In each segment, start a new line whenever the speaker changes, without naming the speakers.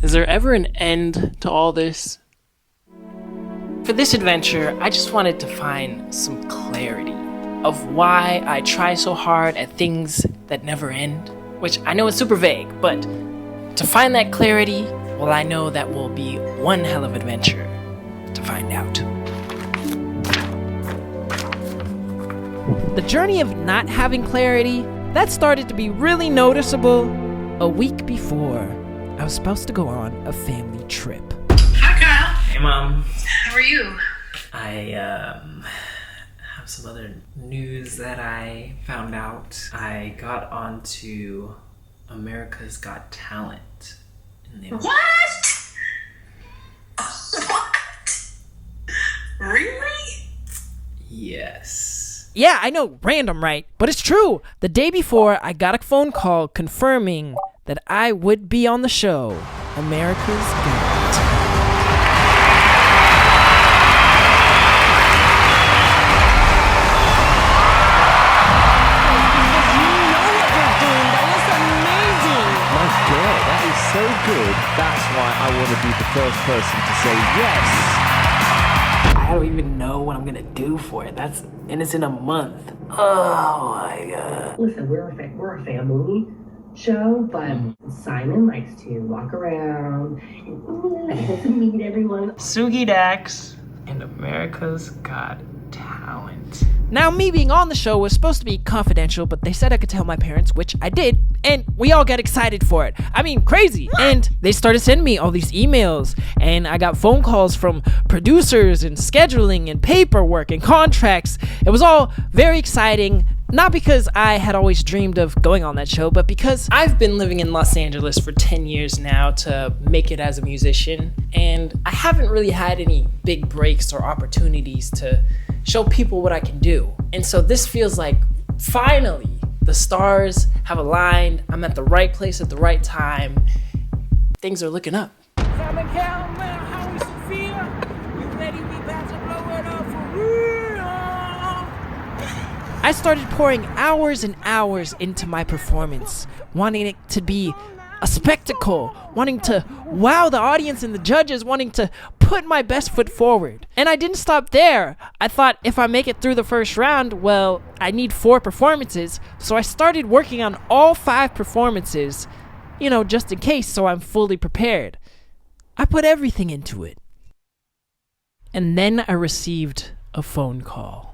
Is there ever an end to all this? For this adventure, I just wanted to find some clarity of why I try so hard at things that never end, which I know is super vague, but to find that clarity, well, I know that will be one hell of an adventure to find out.
The journey of not having clarity, that started to be really noticeable a week before I was supposed to go on a family trip.
Hi, Kyle.
Hey, Mom.
How are you?
I have some other news that I found out. I got onto America's Got Talent. And they
What? What? Really?
Yes.
Yeah, I know, random, right? But it's true. The day before, I got a phone call confirming that I would be on the show, America's Got Talent.
So good, that's why I want to be the first person to say yes.
I don't even know what I'm gonna do for it. And it's in a month. Oh my god.
Listen, we're a family show, but Simon likes to walk around and get to meet everyone.
Sugi Dakks and America's Got Talent.
Now, me being on the show was supposed to be confidential, but they said I could tell my parents, which I did, and we all got excited for it. I mean, crazy. And they started sending me all these emails, and I got phone calls from producers and scheduling and paperwork and contracts. It was all very exciting, not because I had always dreamed of going on that show, but because
I've been living in Los Angeles for 10 years now to make it as a musician, and I haven't really had any big breaks or opportunities to show people what I can do. And so this feels like finally the stars have aligned. I'm at the right place at the right time. Things are looking up.
I started pouring hours and hours into my performance, wanting it to be a spectacle, wanting to wow the audience and the judges, wanting to put my best foot forward. And I didn't stop there. I thought if I make it through the first round, well, I need 4 performances. So I started working on all 5 performances, just in case, so I'm fully prepared. I put everything into it. And then I received a phone call.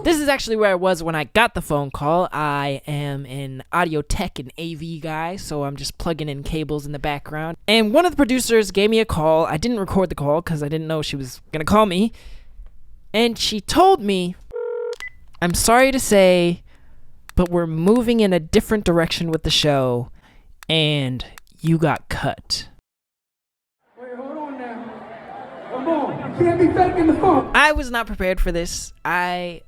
This is actually where I was when I got the phone call. I am an audio tech and AV guy, so I'm just plugging in cables in the background. And one of the producers gave me a call. I didn't record the call because I didn't know she was going to call me. And she told me, "I'm sorry to say, but we're moving in a different direction with the show, and you got cut."
Can't be faking the phone.
I was not prepared for this. I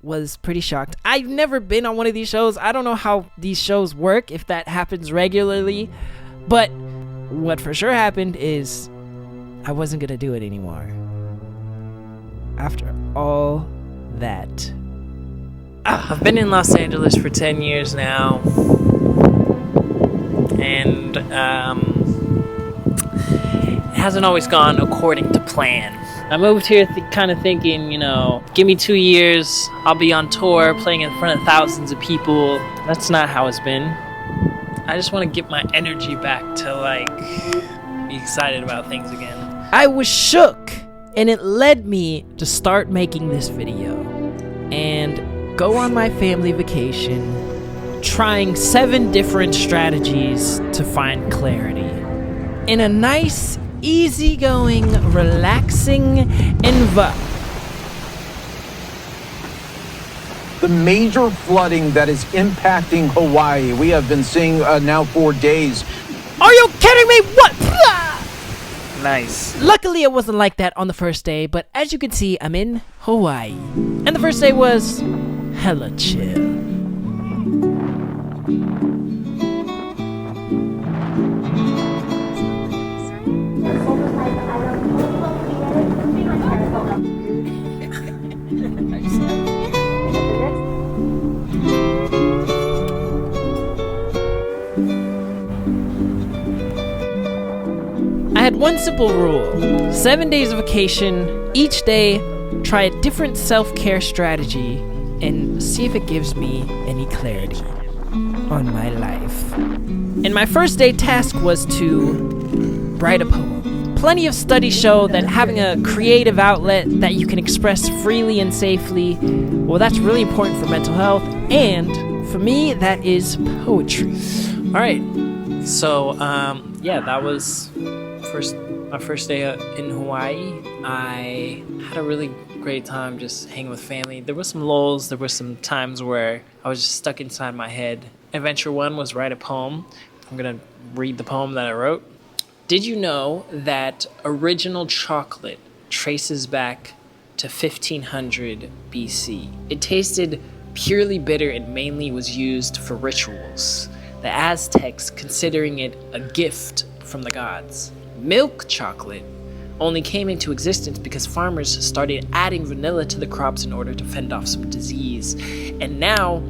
was pretty shocked. I've never been on one of these shows. I don't know how these shows work, if that happens regularly. But what for sure happened is I wasn't going to do it anymore. After all that.
I've been in Los Angeles for 10 years now. And it hasn't always gone according to plan. I moved here kind of thinking, give me 2 years, I'll be on tour playing in front of thousands of people. That's not how it's been. I just want to get my energy back to be excited about things again.
I was shook, and it led me to start making this video and go on my family vacation, trying 7 different strategies to find clarity. In a nice, easygoing, relaxing environment.
The major flooding that is impacting Hawaii, we have been seeing now for days.
Are you kidding me? What?
Nice.
Luckily, it wasn't like that on the first day, but as you can see, I'm in Hawaii. And the first day was hella chill. one simple rule: 7 days of vacation, each day try a different self-care strategy and see if it gives me any clarity on my life. And my first day task was to write a poem. Plenty of studies show that having a creative outlet that you can express freely and safely, well, that's really important for mental health, and for me, that is poetry.
All right. So, yeah, that was my first day in Hawaii. I had a really great time just hanging with family. There were some lulls. There were some times where I was just stuck inside my head. Adventure 1 was write a poem. I'm going to read the poem that I wrote. Did you know that original chocolate traces back to 1500 BC? It tasted purely bitter and mainly was used for rituals, the Aztecs considering it a gift from the gods. Milk chocolate only came into existence because farmers started adding vanilla to the crops in order to fend off some disease. And now,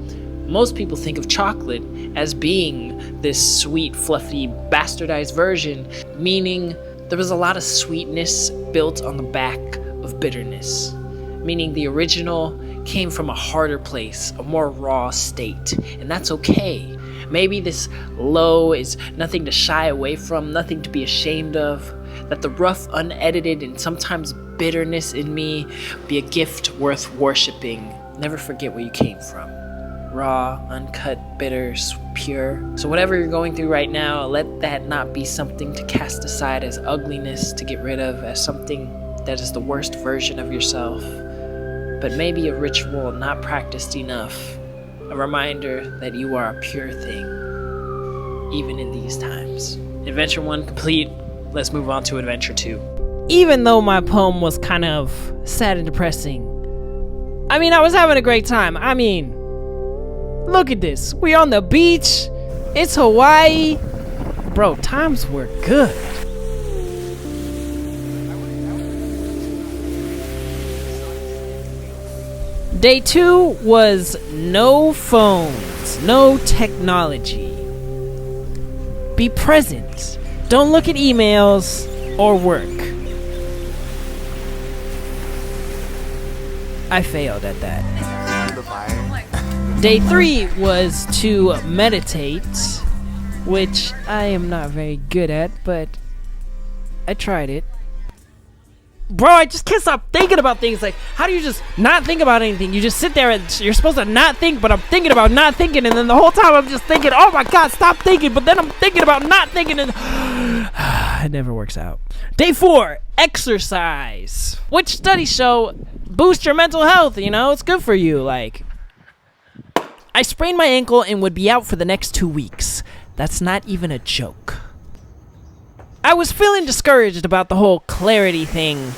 most people think of chocolate as being this sweet, fluffy, bastardized version, meaning there was a lot of sweetness built on the back of bitterness, meaning the original came from a harder place, a more raw state, and that's okay. Maybe this low is nothing to shy away from, nothing to be ashamed of, that the rough, unedited, and sometimes bitterness in me be a gift worth worshiping. Never forget where you came from. Raw, uncut, bitter, pure. So whatever you're going through right now, let that not be something to cast aside as ugliness to get rid of, as something that is the worst version of yourself, but maybe a ritual not practiced enough, a reminder that you are a pure thing, even in these times. Adventure 1 complete. Let's move on to Adventure 2.
Even though my poem was kind of sad and depressing, I mean, I was having a great time. I mean, look at this. We on the beach. It's Hawaii. Bro, times were good. Day 2 was no phones, no technology. Be present. Don't look at emails or work. I failed at that. Day 3 was to meditate, which I am not very good at, but I tried it. Bro, I just can't stop thinking about things. Like, how do you just not think about anything? You just sit there and you're supposed to not think, but I'm thinking about not thinking, and then the whole time I'm just thinking, oh my god, stop thinking, but then I'm thinking about not thinking, and it never works out. Day 4, exercise, which studies show boost your mental health, you know, it's good for you. Like, I sprained my ankle and would be out for the next 2 weeks. That's not even a joke. I was feeling discouraged about the whole clarity thing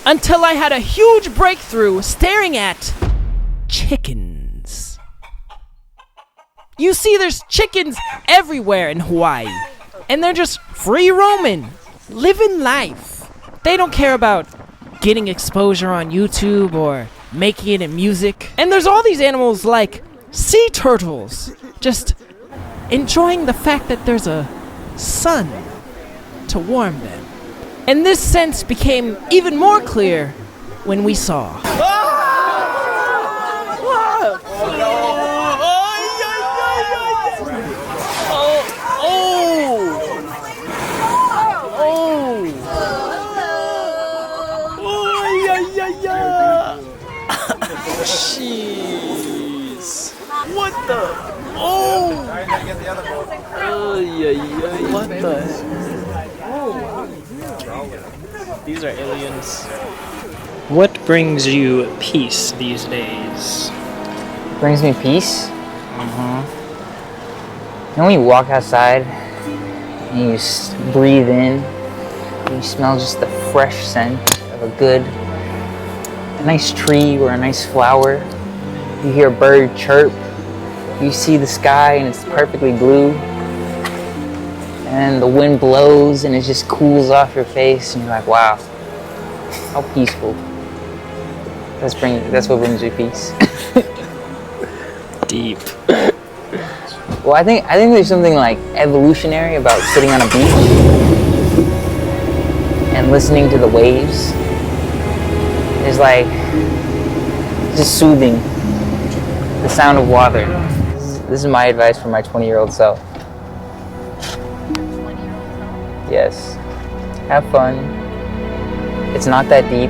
until I had a huge breakthrough staring at chickens. You see, there's chickens everywhere in Hawaii, and they're just free roaming, living life. They don't care about getting exposure on YouTube or making it in music. And there's all these animals like sea turtles, just enjoying the fact that there's a sun to warm them. And this sense became even more clear when we saw.
Jeez. What the? Oh! What the? These are aliens. What brings you peace these days?
Brings me peace? You know when you walk outside and you breathe in, and you smell just the fresh scent of a nice tree or a nice flower. You hear a bird chirp. You see the sky and it's perfectly blue. And the wind blows and it just cools off your face and you're like, wow, how peaceful. That's what brings me peace.
Deep.
Well, I think there's something like evolutionary about sitting on a beach. and listening to the waves is like just soothing. The sound of water. This is my advice for my 20-year-old self. Yes. Have fun. It's not that deep.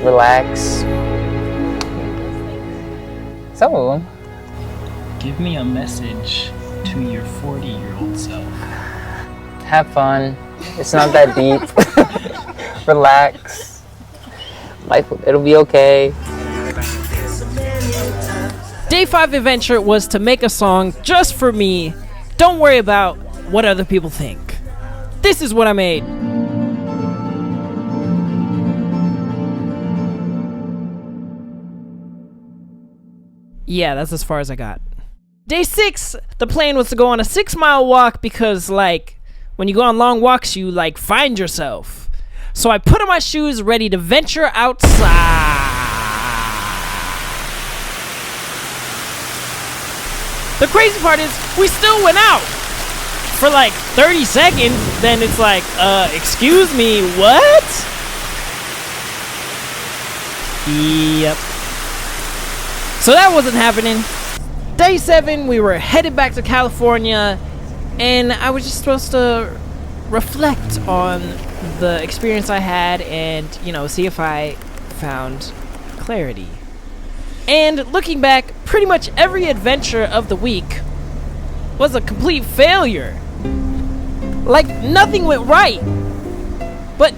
Relax. Some of them.
Give me a message to your 40-year-old self.
Have fun. It's not that deep. Relax. Life, it'll be okay.
Day 5 adventure was to make a song just for me. Don't worry about what other people think. This is what I made. Yeah, that's as far as I got. Day 6, the plan was to go on a 6-mile walk because, like, when you go on long walks, you, like, find yourself. So I put on my shoes, ready to venture outside. The crazy part is, we still went out for like 30 seconds. Then it's like, excuse me, what? Yep. So that wasn't happening. Day 7, we were headed back to California, and I was just supposed to reflect on the experience I had and, you know, see if I found clarity. And looking back, pretty much every adventure of the week was a complete failure. Like, nothing went right. But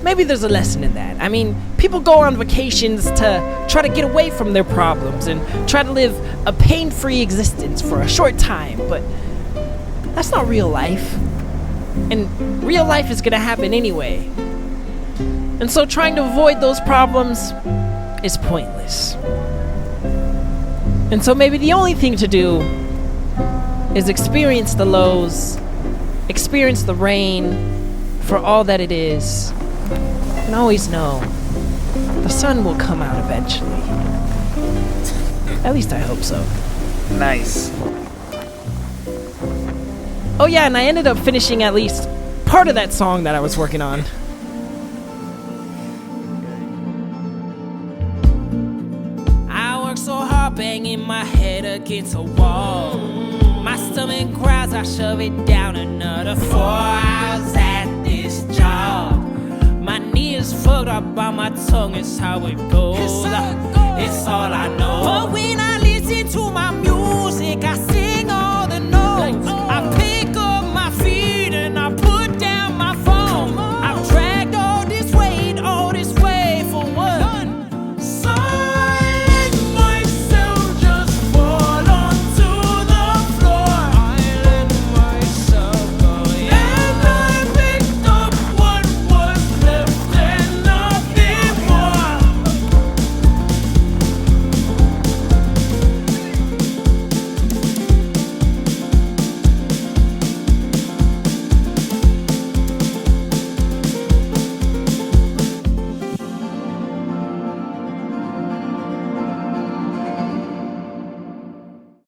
maybe there's a lesson in that. I mean, people go on vacations to try to get away from their problems and try to live a pain-free existence for a short time, but that's not real life. And real life is gonna happen anyway. And so trying to avoid those problems is pointless. And so maybe the only thing to do is experience the lows, experience the rain for all that it is, and always know the sun will come out eventually. At least I hope so.
Nice.
Oh yeah, and I ended up finishing at least part of that song that I was working on. I work so hard banging my head against a wall. My stomach growls, I shove it down another 4 hours at this job. My knee is fucked up by my tongue, it's how it goes. It's all I know. But when I listen to my music, I see